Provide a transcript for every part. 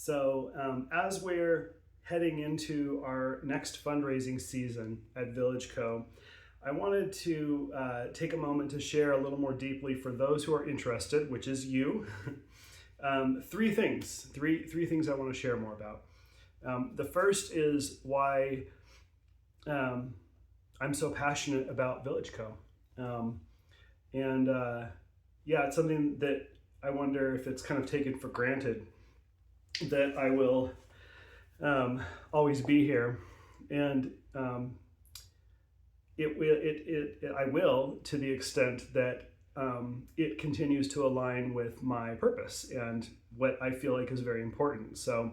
As we're heading into our next fundraising season at VillageCo, I wanted to take a moment to share a little more deeply for those who are interested, which is you, three things I want to share more about. The first is why I'm so passionate about VillageCo. It's something that I wonder if it's kind of taken for granted that I will always be here, and I will, to the extent that it continues to align with my purpose and what I feel like is very important. So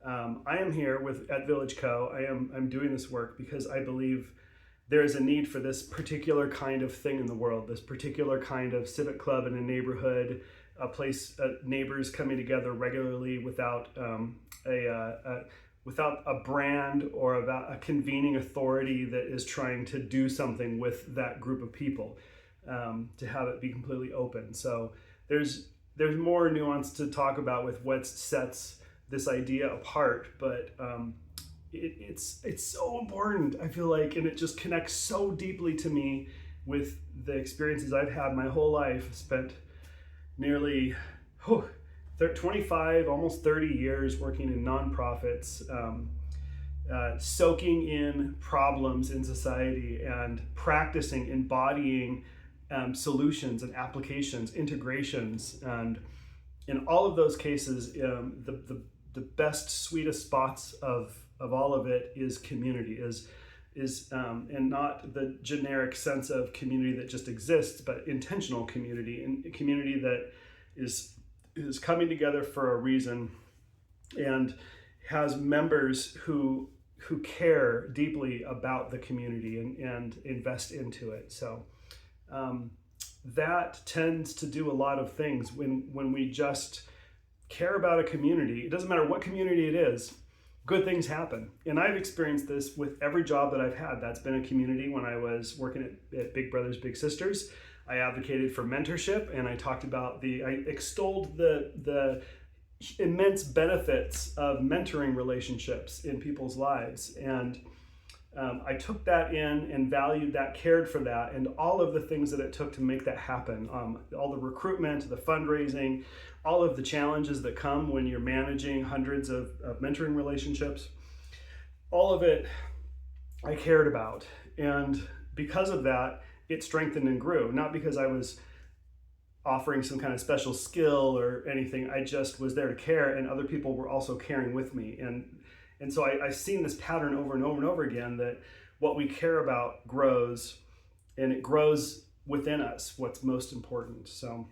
I am here at VillageCo. I'm doing this work because I believe there is a need for this particular kind of thing in the world, this particular kind of civic club in a neighborhood, a place, neighbors coming together regularly without a brand or about a convening authority that is trying to do something with that group of people, to have it be completely open. So there's more nuance to talk about with what sets this idea apart, but it's so important, I feel like, and it just connects so deeply to me with the experiences I've had my whole life. I've spent nearly 25, almost 30 years working in nonprofits, soaking in problems in society and practicing, embodying solutions and applications, integrations, and in all of those cases, the best, sweetest spots of all of it is community, and not the generic sense of community that just exists, but intentional community, and a community that is coming together for a reason and has members who care deeply about the community and invest into it. So that tends to do a lot of things when we just care about a community. It doesn't matter what community it is, good things happen. And I've experienced this with every job that I've had. That's been a community. When I was working at Big Brothers Big Sisters, I advocated for mentorship, and I talked about I extolled the immense benefits of mentoring relationships in people's lives. And I took that in and valued that, cared for that, and all of the things that it took to make that happen. All the recruitment, the fundraising, all of the challenges that come when you're managing hundreds of mentoring relationships, all of it I cared about. And because of that, it strengthened and grew, not because I was offering some kind of special skill or anything. I just was there to care, and other people were also caring with me. And so I've seen this pattern over and over and over again, that what we care about grows, and it grows within us, what's most important. So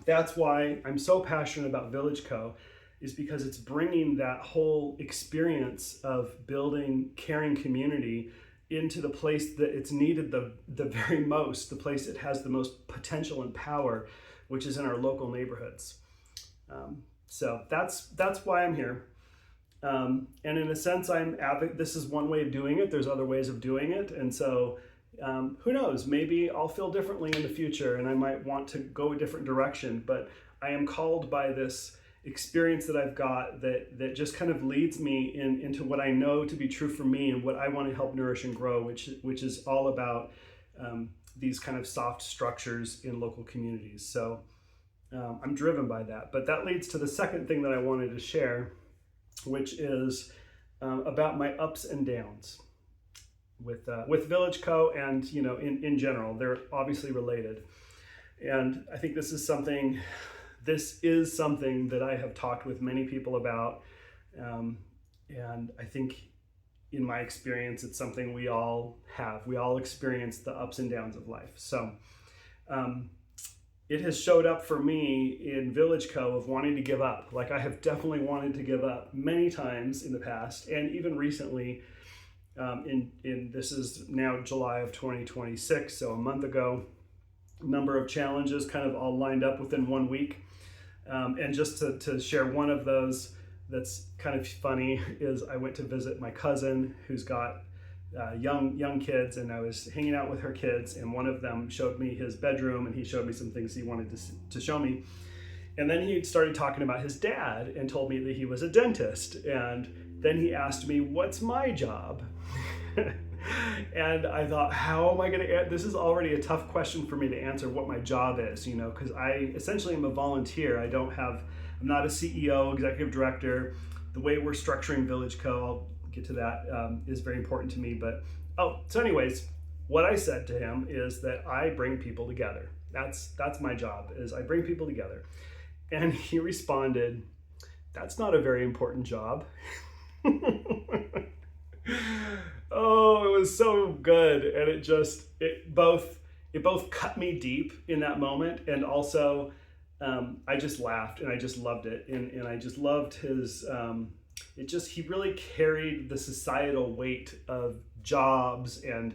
that's why I'm so passionate about VillageCo, is because it's bringing that whole experience of building caring community into the place that it's needed the very most, the place it has the most potential and power, which is in our local neighborhoods. So that's why I'm here. And in a sense, this is one way of doing it. There's other ways of doing it. And so who knows, maybe I'll feel differently in the future and I might want to go a different direction, but I am called by this experience that I've got that just kind of leads me into what I know to be true for me and what I want to help nourish and grow, which is all about these kind of soft structures in local communities. So I'm driven by that. But that leads to the second thing that I wanted to share, which is about my ups and downs with VillageCo, and in general. They're obviously related, and I think this is something that I have talked with many people about, and I think in my experience it's something we all have. We all experience the ups and downs of life. So it has showed up for me in VillageCo of wanting to give up. Like, I have definitely wanted to give up many times in the past, and even recently. This is now July of 2026, so a month ago, a number of challenges kind of all lined up within 1 week. And just to share one of those that's kind of funny is I went to visit my cousin who's got young kids, and I was hanging out with her kids, and one of them showed me his bedroom, and he showed me some things he wanted to show me. And then he started talking about his dad and told me that he was a dentist. And then he asked me, what's my job? And I thought, how am I going to, this is already a tough question for me to answer what my job is, because I essentially am a volunteer. I'm not a CEO, executive director. The way we're structuring VillageCo, I'll get to that, is very important to me. But, so anyways, what I said to him is that I bring people together. That's my job, is I bring people together. And he responded, that's not a very important job. Oh, it was so good. And it both cut me deep in that moment. And also, I just laughed and I just loved it. And I just loved his, he really carried the societal weight of jobs and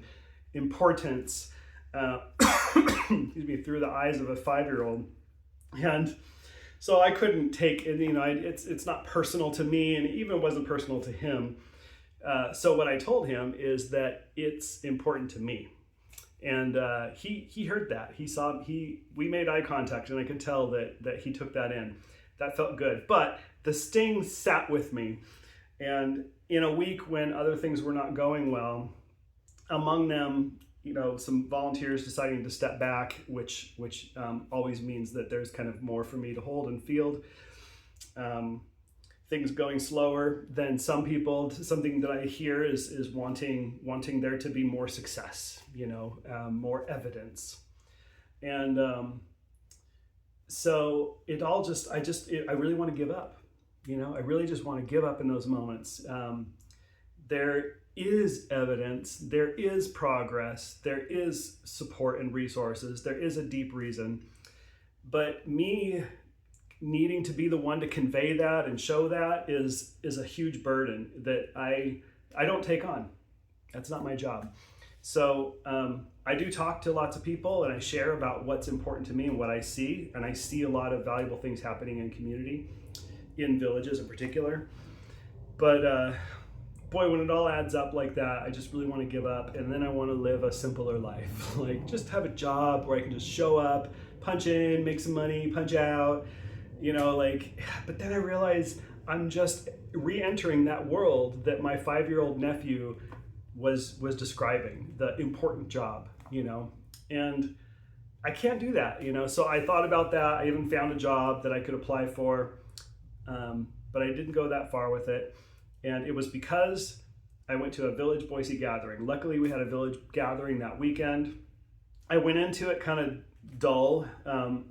importance, excuse me, through the eyes of a 5-year-old. And so I couldn't take it, it's not personal to me, and it even wasn't personal to him. So what I told him is that it's important to me. And he heard that. We made eye contact, and I could tell that he took that in. That felt good. But the sting sat with me. And in a week when other things were not going well, among them, some volunteers deciding to step back, which always means that there's kind of more for me to hold and field. Things going slower than some people. Something that I hear is wanting there to be more success, more evidence. And so it all I really want to give up. I really just want to give up in those moments. There is evidence, there is progress, there is support and resources, there is a deep reason. But me needing to be the one to convey that and show that is a huge burden that I don't take on. That's not my job. So I do talk to lots of people, and I share about what's important to me and what I see. And I see a lot of valuable things happening in community, in villages in particular. But boy, when it all adds up like that, I just really want to give up. And then I want to live a simpler life. Like, just have a job where I can just show up, punch in, make some money, punch out, but then I realize I'm just re-entering that world that my 5-year-old nephew was describing, the important job, and I can't do that, So I thought about that. I even found a job that I could apply for, but I didn't go that far with it. And it was because I went to a Village Boise gathering. Luckily, we had a village gathering that weekend. I went into it kind of dull.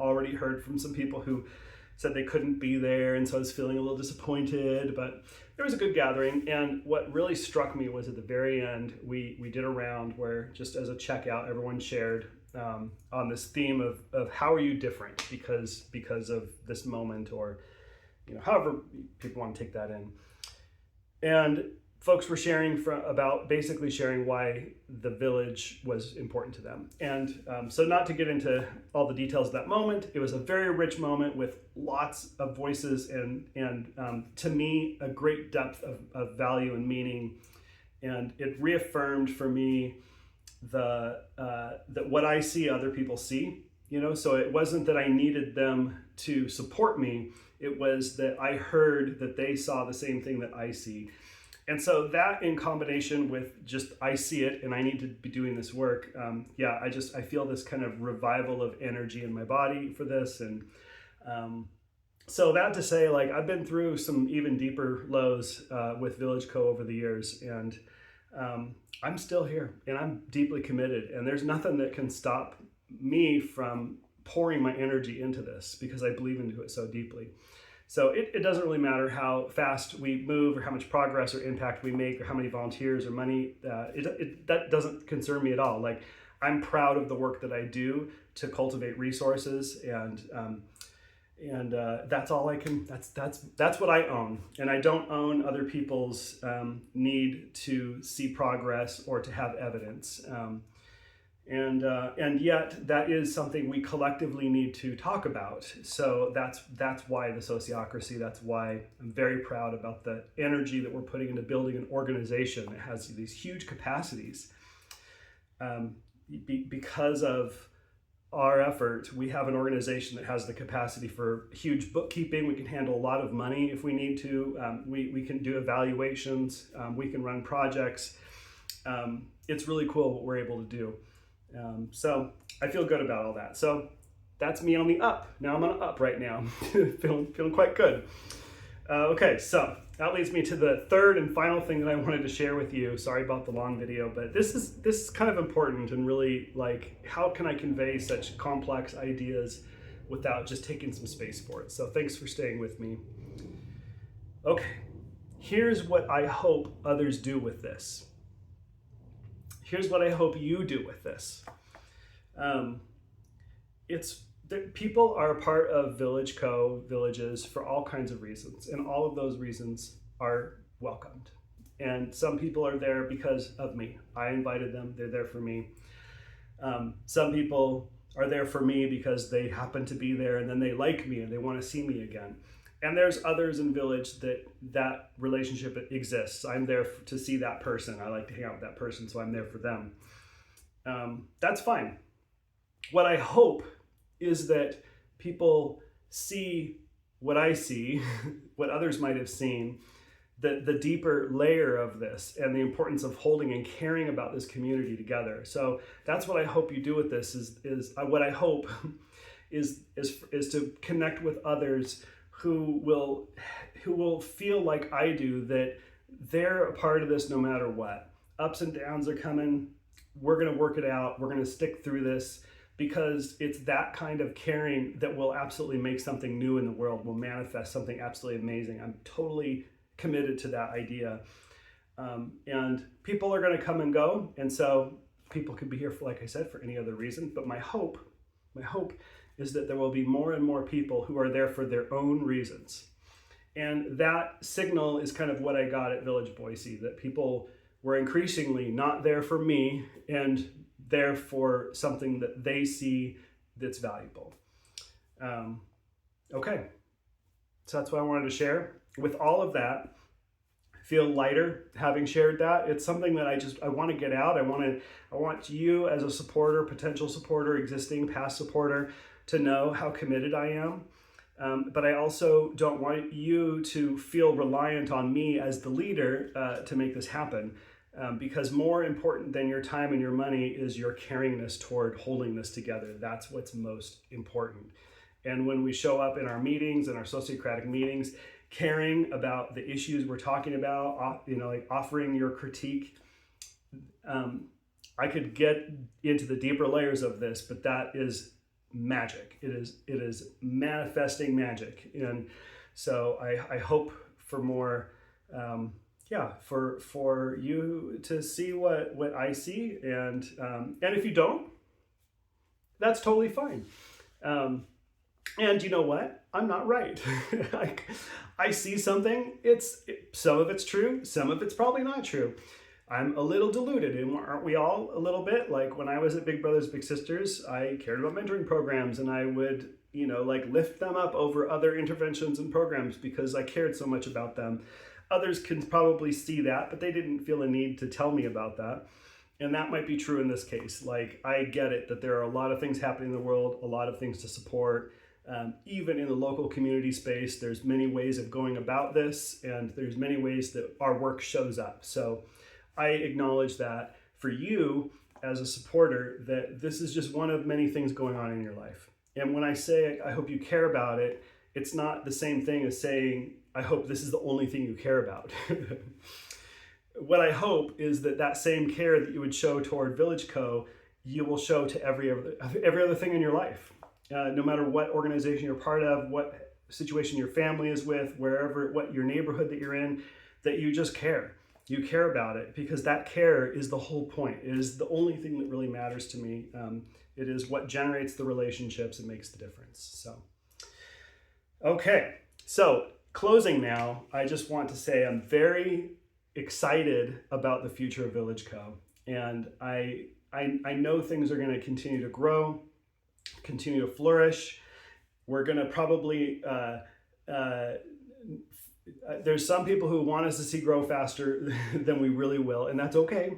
Already heard from some people who said they couldn't be there, and so I was feeling a little disappointed, but it was a good gathering. And what really struck me was at the very end, we did a round where, just as a checkout, everyone shared on this theme of how are you different because of this moment, or however people want to take that in. And folks were basically sharing why the village was important to them. And so not to get into all the details of that moment, it was a very rich moment with lots of voices and to me, a great depth of value and meaning. And it reaffirmed for me that what I see, other people see, so it wasn't that I needed them to support me. It was that I heard that they saw the same thing that I see. And so that, in combination with just, I see it and I need to be doing this work. I feel this kind of revival of energy in my body for this. And so that to say, I've been through some even deeper lows with VillageCo over the years, and I'm still here and I'm deeply committed, and there's nothing that can stop me from pouring my energy into this, because I believe into it so deeply. So it doesn't really matter how fast we move or how much progress or impact we make or how many volunteers or money, that doesn't concern me at all. I'm proud of the work that I do to cultivate resources, and that's all I can, that's what I own. And I don't own other people's need to see progress or to have evidence. And yet that is something we collectively need to talk about. So that's why the sociocracy, that's why I'm very proud about the energy that we're putting into building an organization that has these huge capacities, because of our effort, we have an organization that has the capacity for huge bookkeeping. We can handle a lot of money if we need to. We can do evaluations. We can run projects. It's really cool what we're able to do. So I feel good about all that. So that's me on the up. Now I'm on an up right now. feeling quite good. Okay, so that leads me to the third and final thing that I wanted to share with you. Sorry about the long video, but this is kind of important, and really, like, how can I convey such complex ideas without just taking some space for it? So thanks for staying with me. Okay, here's what I hope others do with this. Here's what I hope you do with this. People are a part of VillageCo, villages, for all kinds of reasons, and all of those reasons are welcomed. And some people are there because of me. I invited them, they're there for me. Some people are there for me because they happen to be there, and then they like me and they want to see me again. And there's others in Village that relationship exists. I'm there to see that person. I like to hang out with that person, so I'm there for them. That's fine. What I hope is that people see what I see, what others might have seen, the deeper layer of this, and the importance of holding and caring about this community together. So that's what I hope you do with this. What I hope is to connect with others who will feel like I do, that they're a part of this no matter what. Ups and downs are coming. We're going to work it out. We're going to stick through this, because it's that kind of caring that will absolutely make something new in the world, will manifest something absolutely amazing. I'm totally committed to that idea. And people are going to come and go. And so people could be here for, like I said, for any other reason. But my hope is that there will be more and more people who are there for their own reasons. And that signal is kind of what I got at Village Boise, that people were increasingly not there for me and there for something that they see that's valuable. Okay, so that's what I wanted to share. With all of that, I feel lighter having shared that. It's something that I want to get out. I want you as a supporter, potential supporter, existing, past supporter, to know how committed I am. But I also don't want you to feel reliant on me as the leader to make this happen. Because more important than your time and your money is your caringness toward holding this together. That's what's most important. And when we show up in our meetings, in our sociocratic meetings, caring about the issues we're talking about, like offering your critique, I could get into the deeper layers of this, but that is magic. It is manifesting magic. And so I hope for more, for you to see what I see, and if you don't, that's totally fine. And you know what? I'm not right. I see something. Some of it's true, some of it's probably not true. I'm a little deluded, and aren't we all a little bit? Like when I was at Big Brothers Big Sisters, I cared about mentoring programs, and I would lift them up over other interventions and programs because I cared so much about them. Others can probably see that, but they didn't feel a need to tell me about that. And that might be true in this case. Like, I get it that there are a lot of things happening in the world, a lot of things to support. Even in the local community space, there's many ways of going about this, and there's many ways that our work shows up. So I acknowledge that for you as a supporter, that this is just one of many things going on in your life. And when I say I hope you care about it, it's not the same thing as saying, I hope this is the only thing you care about. What I hope is that same care that you would show toward VillageCo, you will show to every other thing in your life. No matter what organization you're part of, what situation your family is with, what your neighborhood that you're in, that you just care. You care about it, because that care is the whole point. It is the only thing that really matters to me. It is what generates the relationships and makes the difference. So, okay. So closing now, I just want to say I'm very excited about the future of VillageCo. And I know things are going to continue to grow, continue to flourish. We're going to probably, there's some people who want us to see grow faster than we really will, and that's okay.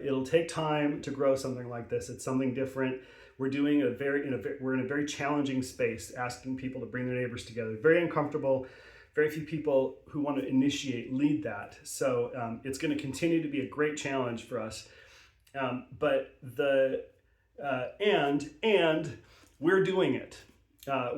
It'll take time to grow something like this. It's something different. We're doing we're in a very challenging space, asking people to bring their neighbors together. Very uncomfortable. Very few people who want to lead that. So it's going to continue to be a great challenge for us. But we're doing it.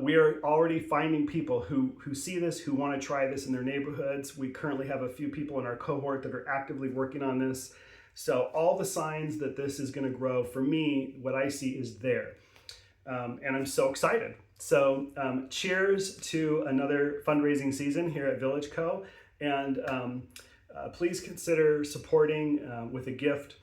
We are already finding people who see this, who want to try this in their neighborhoods. We currently have a few people in our cohort that are actively working on this. So all the signs that this is going to grow, for me, what I see is there. And I'm so excited. So cheers to another fundraising season here at VillageCo. And please consider supporting with a gift.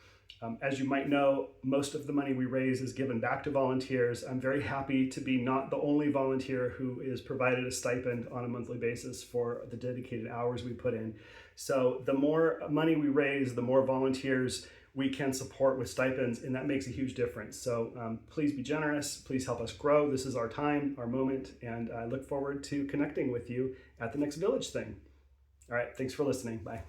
As you might know, most of the money we raise is given back to volunteers. I'm very happy to be not the only volunteer who is provided a stipend on a monthly basis for the dedicated hours we put in. So the more money we raise, the more volunteers we can support with stipends, and that makes a huge difference. So please be generous. Please help us grow. This is our time, our moment, and I look forward to connecting with you at the next Village thing. All right, thanks for listening. Bye.